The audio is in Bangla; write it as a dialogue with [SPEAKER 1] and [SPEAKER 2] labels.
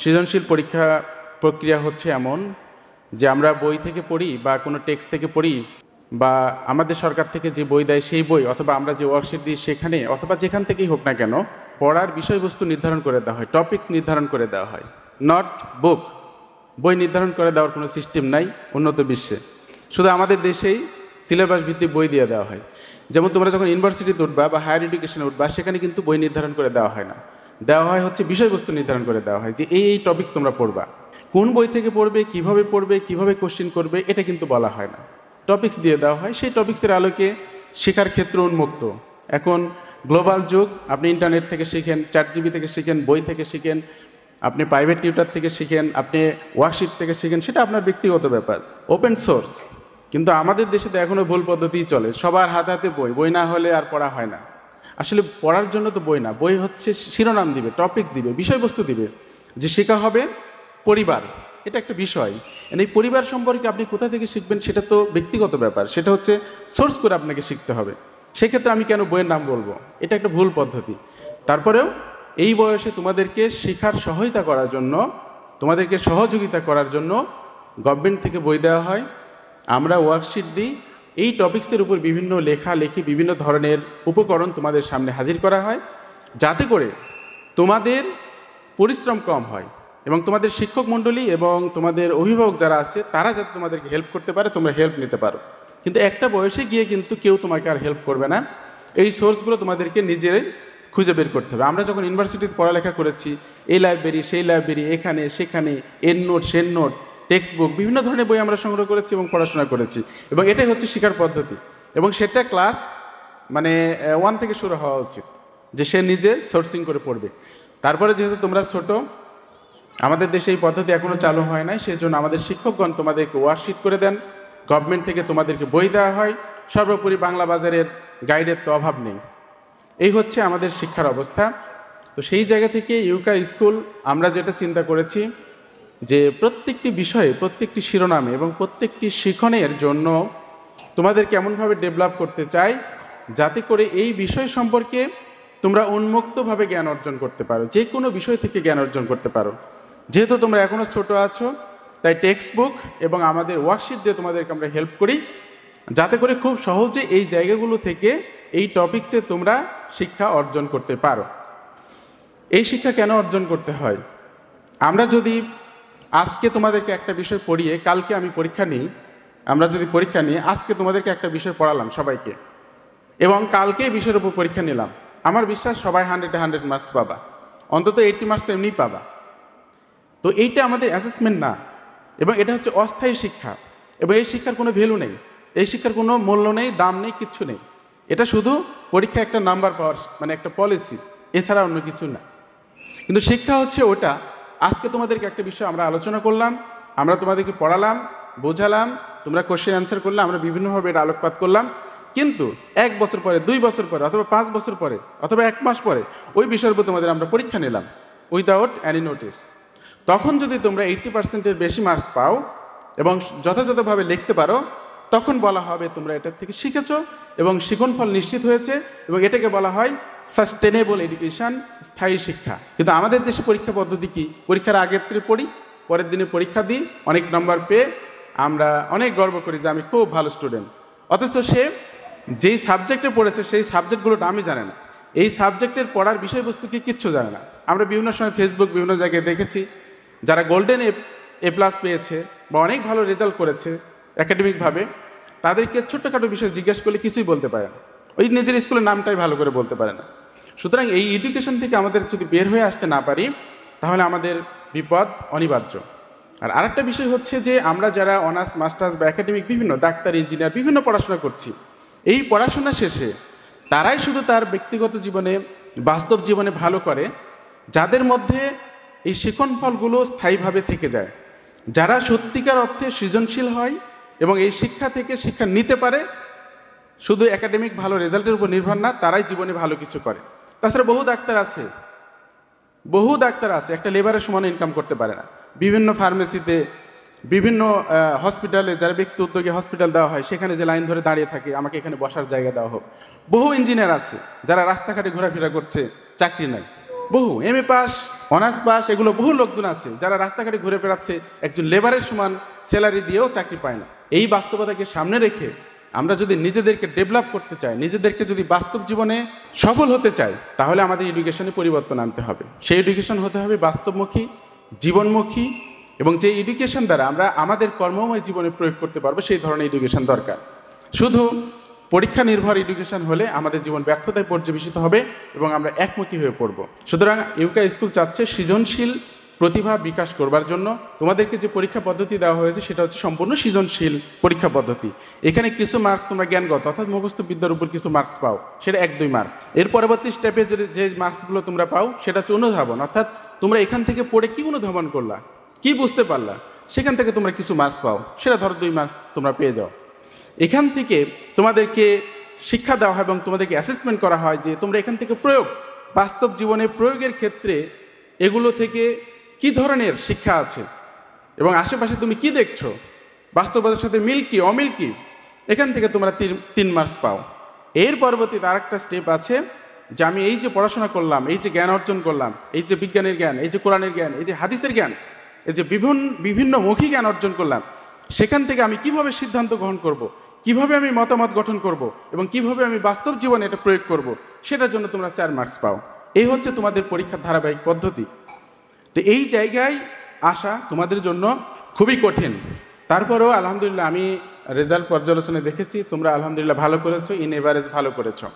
[SPEAKER 1] সৃজনশীল পরীক্ষা প্রক্রিয়া হচ্ছে এমন যে আমরা বই থেকে পড়ি বা কোনো টেক্সট থেকে পড়ি বা আমাদের সরকার থেকে যে বই দেয় সেই বই অথবা আমরা যে ওয়ার্কশিট দিই সেখানে অথবা যেখান থেকেই হোক না কেন পড়ার বিষয়বস্তু নির্ধারণ করে দেওয়া হয়, টপিকস নির্ধারণ করে দেওয়া হয়, নট বুক। বই নির্ধারণ করে দেওয়ার কোনো সিস্টেম নাই উন্নত বিশ্বে। শুধু আমাদের দেশেই সিলেবাস ভিত্তিক বই দিয়ে দেওয়া হয়। যেমন তোমরা যখন ইউনিভার্সিটিতে উঠবা বা হায়ার এডুকেশনে উঠবা সেখানে কিন্তু বই নির্ধারণ করে দেওয়া হয় না, দেওয়া হয় হচ্ছে বিষয়বস্তু নির্ধারণ করে দেওয়া হয় যে এই টপিকস তোমরা পড়বা। কোন বই থেকে পড়বে, কিভাবে কোশ্চেন করবে এটা কিন্তু বলা হয় না, টপিকস দিয়ে দেওয়া হয়। সেই টপিক্সের আলোকে শেখার ক্ষেত্র উন্মুক্ত। এখন গ্লোবাল যুগ, আপনি ইন্টারনেট থেকে শিখেন, চ্যাটজিপি থেকে শিখেন, বই থেকে শিখেন, আপনি প্রাইভেট টিউটার থেকে শিখেন, আপনি ওয়ার্কশিট থেকে শিখেন, সেটা আপনার ব্যক্তিগত ব্যাপার, ওপেন সোর্স। কিন্তু আমাদের দেশে তো এখনও ভুল পদ্ধতিই চলে, সবার হাতে হাতে বই, বই না হলে আর পড়া হয় না। আসলে পড়ার জন্য তো বই না, বই হচ্ছে শিরোনাম দিবে, টপিকস দিবে, বিষয়বস্তু দিবে যে শেখা হবে পরিবার, এটা একটা বিষয়। এই পরিবার সম্পর্কে আপনি কোথা থেকে শিখবেন সেটা তো ব্যক্তিগত ব্যাপার, সেটা হচ্ছে সোর্স করে আপনাকে শিখতে হবে। সেক্ষেত্রে আমি কেন বইয়ের নাম বলবো, এটা একটা ভুল পদ্ধতি। তারপরেও এই বয়সে তোমাদেরকে শেখার সহায়তা করার জন্য, তোমাদেরকে সহযোগিতা করার জন্য গভর্নমেন্ট থেকে বই দেওয়া হয়, আমরা ওয়ার্কশিট দিই, এই টপিক্সের উপর বিভিন্ন লেখালেখি, বিভিন্ন ধরনের উপকরণ তোমাদের সামনে হাজির করা হয়, যাতে করে তোমাদের পরিশ্রম কম হয় এবং তোমাদের শিক্ষক মণ্ডলী এবং তোমাদের অভিভাবক যারা আছে তারা যাতে তোমাদেরকে হেল্প করতে পারে, তোমরা হেল্প নিতে পারো। কিন্তু একটা বয়সে গিয়ে কিন্তু কেউ তোমাকে আর হেল্প করবে না, এই সোর্সগুলো তোমাদেরকে নিজেরাই খুঁজে বের করতে হবে। আমরা যখন ইউনিভার্সিটিতে পড়ালেখা করেছি, এই লাইব্রেরি সেই লাইব্রেরি, এখানে সেখানে, এর নোট সের নোট, টেক্সট বুক, বিভিন্ন ধরনের বই আমরা সংগ্রহ করেছি এবং পড়াশোনা করেছি, এবং এটাই হচ্ছে শেখার পদ্ধতি। এবং সেটা ক্লাস 1 থেকে শুরু হওয়া উচিত, যে সে নিজে সোর্সিং করে পড়বে। তারপরে যেহেতু তোমরা ছোট, আমাদের দেশে এই পদ্ধতি এখনও চালু হয় নাই, সেই জন্য আমাদের শিক্ষকগণ তোমাদেরকে ওয়ার্কশিট করে দেন, গভর্নমেন্ট থেকে তোমাদেরকে বই দেওয়া হয়, সর্বোপরি বাংলা বাজারের গাইডের তো অভাব নেই। এই হচ্ছে আমাদের শিক্ষার অবস্থা। তো সেই জায়গা থেকে ইউকা স্কুল আমরা যেটা চিন্তা করেছি যে প্রত্যেকটি বিষয়ে, প্রত্যেকটি শিরোনামে এবং প্রত্যেকটি শিখনের জন্য তোমাদেরকে এমনভাবে ডেভেলপ করতে চাই যাতে করে এই বিষয় সম্পর্কে তোমরা উন্মুক্তভাবে জ্ঞান অর্জন করতে পারো, যে কোনো বিষয় থেকে জ্ঞান অর্জন করতে পারো। যেহেতু তোমরা এখনও ছোট আছো, তাই টেক্সট বুক এবং আমাদের ওয়ার্কশিট দিয়ে তোমাদেরকে আমরা হেল্প করি, যাতে করে খুব সহজে এই জায়গাগুলো থেকে এই টপিক্সে তোমরা শিক্ষা অর্জন করতে পারো। এই শিক্ষা কেন অর্জন করতে হয়? আমরা যদি আজকে তোমাদেরকে একটা বিষয় পড়িয়ে কালকে আমি পরীক্ষা নিই, আমরা যদি পরীক্ষা নিয়ে আজকে তোমাদেরকে একটা বিষয় পড়ালাম সবাইকে, এবং কালকে এই বিষয়ের উপর পরীক্ষা নিলাম, আমার বিশ্বাস সবাই 100 মার্কস পাবা, অন্তত 80 মার্কস তো এমনিই পাবা। তো এইটা আমাদের অ্যাসেসমেন্ট না, এবং এটা হচ্ছে অস্থায়ী শিক্ষা, এবং এই শিক্ষার কোনো ভ্যালু নেই, এই শিক্ষার কোনো মূল্য নেই, দাম নেই, কিচ্ছু নেই। এটা শুধু পরীক্ষা একটা নাম্বার পাওয়ার একটা পলিসি, এছাড়া অন্য কিছু না। কিন্তু শিক্ষা হচ্ছে ওটা, আজকে তোমাদেরকে একটা বিষয় আমরা আলোচনা করলাম, আমরা তোমাদেরকে পড়ালাম, বোঝালাম, তোমরা কোশ্চেন অ্যান্সার করলে, আমরা বিভিন্নভাবে এটা আলোকপাত করলাম, কিন্তু 1 বছর পরে, 2 বছর পরে, অথবা 5 বছর পরে, অথবা 1 মাস পরে ওই বিষয়ের উপর তোমাদের আমরা পরীক্ষা নিলাম উইদাউট এনি নোটিস। তখন যদি তোমরা 80%-এর বেশি মার্কস পাও এবং যথাযথভাবে লিখতে পারো, তখন বলা হবে তোমরা এটার থেকে শিখেছো এবং শিক্ষণফল নিশ্চিত হয়েছে, এবং এটাকে বলা হয় সাস্টেনেবল এডুকেশন, স্থায়ী শিক্ষা। কিন্তু আমাদের দেশে পরীক্ষা পদ্ধতি কি? পরীক্ষার আগের থেকে পড়ি, পরের দিনে পরীক্ষা দিই, অনেক নম্বর পেয়ে আমরা অনেক গর্ব করি যে আমি খুব ভালো স্টুডেন্ট, অথচ সে যেই সাবজেক্টে পড়েছে সেই সাবজেক্টগুলো নামই জানে না, এই সাবজেক্টের পড়ার বিষয়বস্তু কি কিচ্ছু জানে না। আমরা বিভিন্ন সময় ফেসবুক, বিভিন্ন জায়গায় দেখেছি যারা গোল্ডেন A+ পেয়েছে বা অনেক ভালো রেজাল্ট করেছে একাডেমিকভাবে, তাদেরকে ছোট্টখাটো বিষয় জিজ্ঞেস করলে কিছুই বলতে পারে না, ওই নিজের স্কুলের নামটাই ভালো করে বলতে পারে না। সুতরাং এই এডুকেশন থেকে আমাদের যদি বের হয়ে আসতে না পারি, তাহলে আমাদের বিপদ অনিবার্য। আর আরেকটা বিষয় হচ্ছে যে আমরা যারা অনার্স, মাস্টার্স বা একাডেমিক বিভিন্ন ডাক্তার, ইঞ্জিনিয়ার বিভিন্ন পড়াশোনা করছি, এই পড়াশোনা শেষে তারাই শুধু তার ব্যক্তিগত জীবনে, বাস্তব জীবনে ভালো করে যাদের মধ্যে এই শিক্ষণফলগুলো স্থায়ীভাবে থেকে যায়, যারা সত্যিকার অর্থে সৃজনশীল হয় এবং এই শিক্ষা থেকে শিক্ষা নিতে পারে, শুধু একাডেমিক ভালো রেজাল্টের উপর নির্ভর না, তারাই জীবনে ভালো কিছু করে। তাছাড়া বহু ডাক্তার আছে একটা লেবারের সমান ইনকাম করতে পারে না, বিভিন্ন ফার্মেসিতে, বিভিন্ন হসপিটালে, যারা ব্যক্তি উদ্যোগে হসপিটাল দেওয়া হয় সেখানে যে লাইন ধরে দাঁড়িয়ে থাকে, আমাকে এখানে বসার জায়গা দেওয়া হোক। বহু ইঞ্জিনিয়ার আছে যারা রাস্তাঘাটে ঘোরাফেরা করছে, চাকরি নাই। বহু MA পাস, অনার্স পাস এগুলো বহু লোকজন আছে যারা রাস্তাঘাটে ঘুরে বেড়াচ্ছে, একজন লেবারের সমান স্যালারি দিয়েও চাকরি পায় না। এই বাস্তবতাকে সামনে রেখে আমরা যদি নিজেদেরকে ডেভেলপ করতে চাই, নিজেদেরকে যদি বাস্তব জীবনে সফল হতে চাই, তাহলে আমাদের এডুকেশনে পরিবর্তন আনতে হবে। সেই এডুকেশন হতে হবে বাস্তবমুখী, জীবনমুখী, এবং যে এডুকেশন দ্বারা আমরা আমাদের কর্মময় জীবনে প্রয়োগ করতে পারবো সেই ধরনের এডুকেশন দরকার। শুধু পরীক্ষা নির্ভর এডুকেশন হলে আমাদের জীবন ব্যর্থতায় পর্যবেসিত হবে এবং আমরা একমুখী হয়ে পড়ব। সুতরাং ইউকা স্কুল চাচ্ছে সৃজনশীল প্রতিভা বিকাশ করবার জন্য তোমাদেরকে যে পরীক্ষা পদ্ধতি দেওয়া হয়েছে সেটা হচ্ছে সম্পূর্ণ সৃজনশীল পরীক্ষা পদ্ধতি। এখানে কিছু মার্কস তোমরা জ্ঞানগত অর্থাৎ মুখস্থ বিদ্যার উপর কিছু মার্কস পাও, সেটা 1-2 মার্কস। এর পরবর্তী স্টেপে যে মার্কসগুলো তোমরা পাও সেটা হচ্ছে অনুধাবন, অর্থাৎ তোমরা এখান থেকে পড়ে কি অনুধাবন করলা, কি বুঝতে পারলা, সেখান থেকে তোমরা কিছু মার্কস পাও, সেটা ধরো 2 মার্কস তোমরা পেয়ে যাও। এখান থেকে তোমাদেরকে শিক্ষা দেওয়া হয় এবং তোমাদেরকে অ্যাসেসমেন্ট করা হয় যে তোমরা এখান থেকে প্রয়োগ, বাস্তব জীবনে প্রয়োগের ক্ষেত্রে এগুলো থেকে কি ধরনের শিক্ষা আছে এবং আশেপাশে তুমি কি দেখছো, বাস্তবতার সাথে মিল কি অমিল কি, এখান থেকে তোমরা 3 মার্কস পাও। এর পরবর্তীতে আরেকটা স্টেপ আছে যে আমি এই যে পড়াশোনা করলাম, এই যে জ্ঞান অর্জন করলাম, এই যে বিজ্ঞানের জ্ঞান, এই যে কোরআনের জ্ঞান, এই যে হাদিসের জ্ঞান, এই যে বিভিন্ন মুখী জ্ঞান অর্জন করলাম, সেখান থেকে আমি কিভাবে সিদ্ধান্ত গ্রহণ করব, কিভাবে আমি মতামত গঠন করব এবং কিভাবে আমি বাস্তব জীবনে এটা প্রয়োগ করব, সেটার জন্য তোমরা 4 মার্কস পাও। এই হচ্ছে তোমাদের পরীক্ষার ধারাবাহিক পদ্ধতি। তো এই জায়গায় আসা তোমাদের জন্য খুবই কঠিন। তারপরেও আলহামদুলিল্লাহ আমি রেজাল্ট পর্যালোচনায় দেখেছি তোমরা আলহামদুলিল্লাহ ভালো করেছো, ইন এভারেজ ভালো করেছো।